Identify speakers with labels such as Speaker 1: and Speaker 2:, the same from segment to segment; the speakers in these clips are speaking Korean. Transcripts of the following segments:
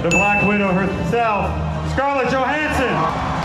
Speaker 1: The Black Widow herself, Scarlett Johansson.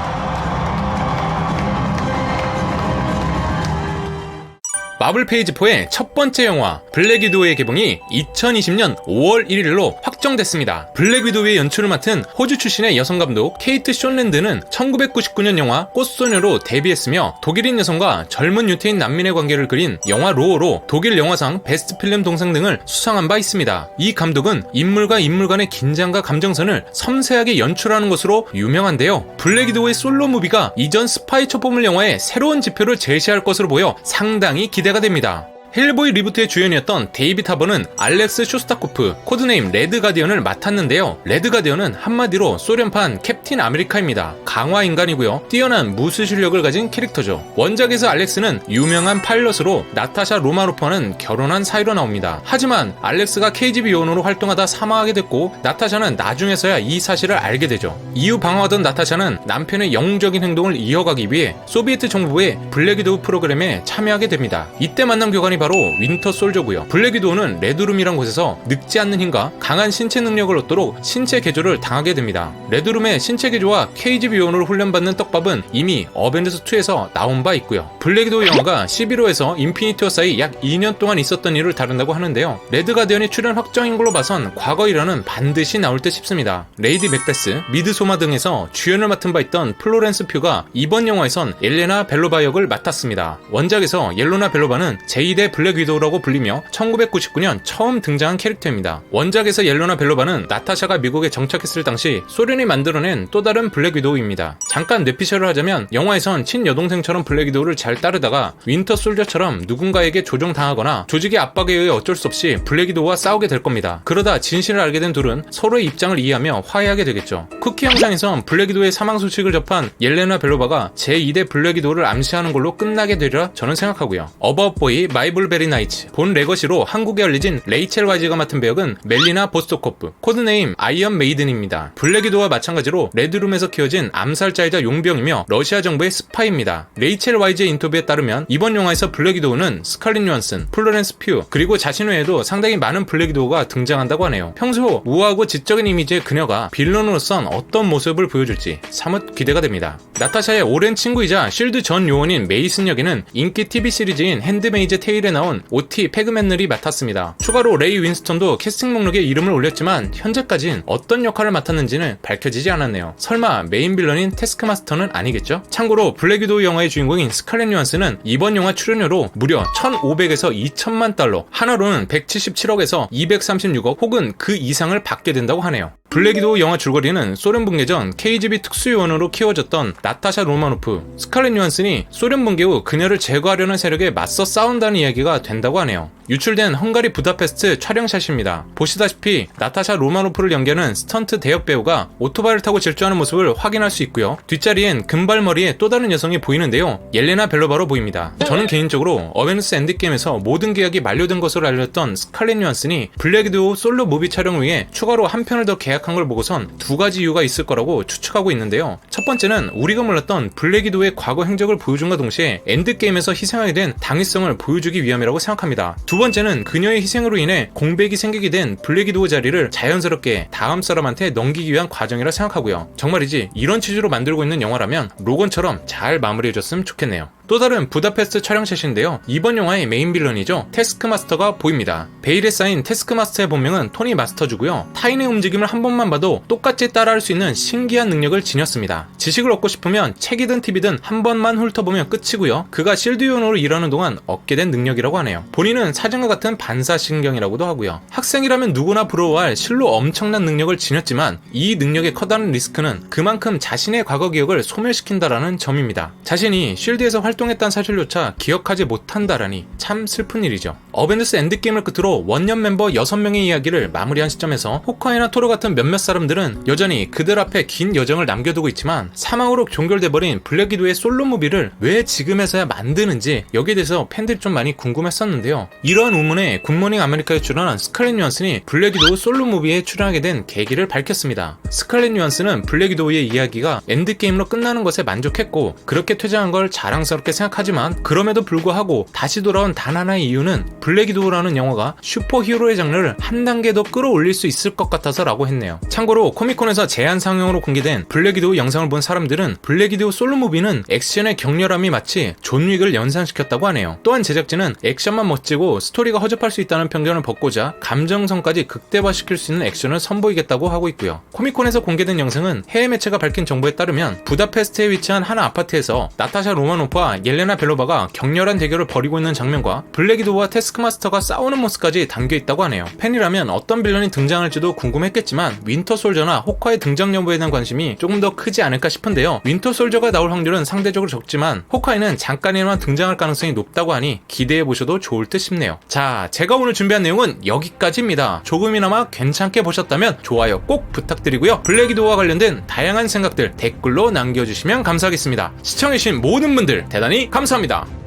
Speaker 2: 마블 페이지 4의 첫 번째 영화 블랙 위도우의 개봉이 2020년 5월 1일로 확정됐습니다. 블랙 위도우의 연출을 맡은 호주 출신의 여성 감독 케이트 숀랜드는 1999년 영화 꽃소녀로 데뷔했으며 독일인 여성과 젊은 유태인 난민의 관계를 그린 영화 로어로 독일 영화상 베스트 필름 동상 등을 수상한 바 있습니다. 이 감독은 인물과 인물 간의 긴장과 감정선을 섬세하게 연출하는 것으로 유명한데요. 블랙 위도우의 솔로 무비가 이전 스파이 첩보물 영화의 새로운 지표를 제시할 것으로 보여 상당히 기대가 됩니다. 헬보이 리부트의 주연이었던 데이빗 하버는 알렉스 쇼스타코프, 코드네임 레드 가디언을 맡았는데요. 레드 가디언은 한마디로 소련판 캡틴 아메리카입니다. 강화 인간이고요. 뛰어난 무술 실력을 가진 캐릭터죠. 원작에서 알렉스는 유명한 파일럿으로 나타샤 로마노프와는 결혼한 사이로 나옵니다. 하지만 알렉스가 KGB 요원으로 활동하다 사망하게 됐고 나타샤는 나중에서야 이 사실을 알게 되죠. 이후 방황하던 나타샤는 남편의 영웅적인 행동을 이어가기 위해 소비에트 정부의 블랙 위도우 프로그램에 참여하게 됩니다. 이때 만난 교관이 바로 윈터 솔저고요. 블랙 위도우는 레드룸이란 곳에서 늙지 않는 힘과 강한 신체 능력을 얻도록 신체 개조를 당하게 됩니다. 레드룸의 신체 개조와 KGB 요원으로 훈련받는 떡밥은 이미 어벤져스 2에서 나온 바 있고요. 블랙 위도우 영화가 11호에서 인피니티워 사이 약 2년 동안 있었던 일을 다룬다고 하는데요. 레드 가디언이 출연 확정인 걸로 봐선 과거 일화는 반드시 나올 듯 싶습니다. 레이디 맥베스, 미드소마 등에서 주연을 맡은 바 있던 플로렌스 퓨가 이번 영화에선 옐레나 벨로바 역을 맡았습니다. 원작에서 옐로나 벨로바는 제2대 블랙 위도우라고 불리며 1999년 처음 등장한 캐릭터입니다. 원작에서 옐로나 벨로바는 나타샤가 미국에 정착했을 당시 소련이 만들어낸 또 다른 블랙 위도우입니다. 잠깐 뇌피셜을 하자면 영화에선 친여동생처럼 블랙 위도우를 잘 따르다가 윈터 솔저처럼 누군가에게 조종당하거나 조직의 압박에 의해 어쩔 수 없이 블랙 위도우와 싸우게 될 겁니다. 그러다 진실을 알게 된 둘은 서로의 입장을 이해하며 화해하게 되겠죠. 쿠키 영상에선 블랙 위도우의 사망 소식을 접한 옐레나 벨로바가 제2대 블랙 위도우를 암시하는 걸로 끝나게 되리라 저는 생각하고요. 어바웃보이 마이블 베리 나이츠, 본 레거시로 한국에 알려진 레이첼 와이즈가 맡은 배역은 멜리나 보스토코프, 코드네임 아이언 메이든입니다. 블랙 위도우와 마찬가지로 레드룸에서 키워진 암살자이자 용병이며 러시아 정부의 스파이입니다. 레이첼 와이즈의 인터뷰에 따르면 이번 영화에서 블랙 위도우는 스칼렛 요한슨, 플로렌스 퓨, 그리고 자신 외에도 상당히 많은 블랙 위도우가 등장한다고 하네요. 평소 우아하고 지적인 이미지의 그녀가 빌런으로선 어떤 모습을 보여줄지 사뭇 기대가 됩니다. 나타샤의 오랜 친구이자 쉴드 전 요원인 메이슨 역에는 인기 TV 시리즈인 핸드메이드 테일에 나온 OT 패그맨늘이 맡았습니다. 추가로 레이 윈스턴도 캐스팅 목록에 이름을 올렸지만 현재까진 어떤 역할을 맡았는지는 밝혀지지 않았네요. 설마 메인 빌런인 태스크마스터는 아니겠죠? 참고로 블랙 위도우 영화의 주인공인 스칼렛 요한슨은 이번 영화 출연료로 무려 1,500에서 2,000만 달러, 하나로는 177억에서 236억 혹은 그 이상을 받게 된다고 하네요. 블랙 위도우 영화 줄거리는 소련 붕괴 전 KGB 특수요원으로 키워졌던 나타샤 로마노프, 스칼렛 요한슨이 소련 붕괴 후 그녀를 제거하려는 세력에 맞서 싸운다는 이야기가 된다고 하네요. 유출된 헝가리 부다페스트 촬영샷입니다. 보시다시피 나타샤 로마노프를 연기하는 스턴트 대역 배우가 오토바이를 타고 질주하는 모습을 확인할 수 있고요. 뒷자리엔 금발머리의 또 다른 여성이 보이는데요. 옐레나 벨로바로 보입니다. 저는 개인적으로 어벤져스 엔드게임에서 모든 계약이 만료된 것으로 알렸던 스칼렛 요한슨이 블랙 위도우 솔로 무비 촬영을 위해 추가로 한 편을 더 계약한 걸 보고선 두 가지 이유가 있을 거라고 추측하고 있는데요. 첫 번째는 우리가 몰랐던 블랙 위도우의 과거 행적을 보여준과 동시에 엔드게임에서 희생하게 된 당위성을 보여주기 위함이라고 생각합니다. 두 번째는 그녀의 희생으로 인해 공백이 생기게 된 블랙 위도우 자리를 자연스럽게 다음 사람한테 넘기기 위한 과정이라 생각하고요. 정말이지 이런 취지로 만들고 있는 영화라면 로건처럼 잘 마무리해줬으면 좋겠네요. 또 다른 부다페스트 촬영샷인데요. 이번 영화의 메인 빌런이죠. 태스크마스터가 보입니다. 베일에 쌓인 태스크마스터의 본명은 토니 마스터즈고요. 타인의 움직임을 한 번만 봐도 똑같이 따라할 수 있는 신기한 능력을 지녔습니다. 지식을 얻고 싶으면 책이든 TV든 한 번만 훑어보면 끝이고요. 그가 실드 요원으로 일하는 동안 얻게 된 능력이라고 하네요. 본인은 사진과 같은 반사신경이라고도 하고요. 학생이라면 누구나 부러워할 실로 엄청난 능력을 지녔지만 이 능력의 커다란 리스크는 그만큼 자신의 과거 기억을 소멸시킨다라는 점입니다. 자신이 쉴드에서 활동했다는 사실조차 기억하지 못한다라니 참 슬픈 일이죠. 어벤져스 엔드게임을 끝으로 원년 멤버 6명의 이야기를 마무리한 시점에서 호크아이나 토르 같은 몇몇 사람들은 여전히 그들 앞에 긴 여정을 남겨두고 있지만 사망으로 종결돼버린 블랙 위도우의 솔로 무비를 왜 지금에서야 만드는지 여기에 대해서 팬들이 좀 많이 궁금했었는데요. 이러한 우문에 굿모닝 아메리카에 출연한 스칼렛 요한슨이 블랙 위도우 솔로 무비에 출연하게 된 계기를 밝혔습니다. 스칼렛 요한슨은 블랙 위도우의 이야기가 엔드게임으로 끝나는 것에 만족했고 그렇게 퇴장한 걸 자랑스럽게 그렇게 생각하지만 그럼에도 불구하고 다시 돌아온 단 하나의 이유는 블랙 위도우라는 영화가 슈퍼히어로의 장르를 한 단계 더 끌어올릴 수 있을 것 같아서 라고 했네요. 참고로 코미콘에서 제한 상영으로 공개된 블랙 위도우 영상을 본 사람들은 블랙 위도우 솔로 무비는 액션의 격렬함이 마치 존 윅을 연상시켰다고 하네요. 또한 제작진은 액션만 멋지고 스토리가 허접할 수 있다는 편견을 벗고자 감정선까지 극대화시킬 수 있는 액션을 선보이겠다고 하고 있고요. 코미콘에서 공개된 영상은 해외 매체가 밝힌 정보에 따르면 부다페스트에 위치한 한 아파트에서 나타샤 로마노프와 옐레나 벨로바가 격렬한 대결을 벌이고 있는 장면과 블랙 위도우와 태스크마스터가 싸우는 모습까지 담겨있다고 하네요. 팬이라면 어떤 빌런이 등장할지도 궁금했겠지만 윈터 솔저나 호카의 등장 여부에 대한 관심이 조금 더 크지 않을까 싶은데요. 윈터 솔저가 나올 확률은 상대적으로 적지만 호카이는 잠깐이나마 등장할 가능성이 높다고 하니 기대해보셔도 좋을 듯 싶네요. 자, 제가 오늘 준비한 내용은 여기까지입니다. 조금이나마 괜찮게 보셨다면 좋아요 꼭 부탁드리고요. 블랙 위도우와 관련된 다양한 생각들 댓글로 남겨주시면 감사하겠습니다. 시청해주신 모든 분들 대단히 감사합니다.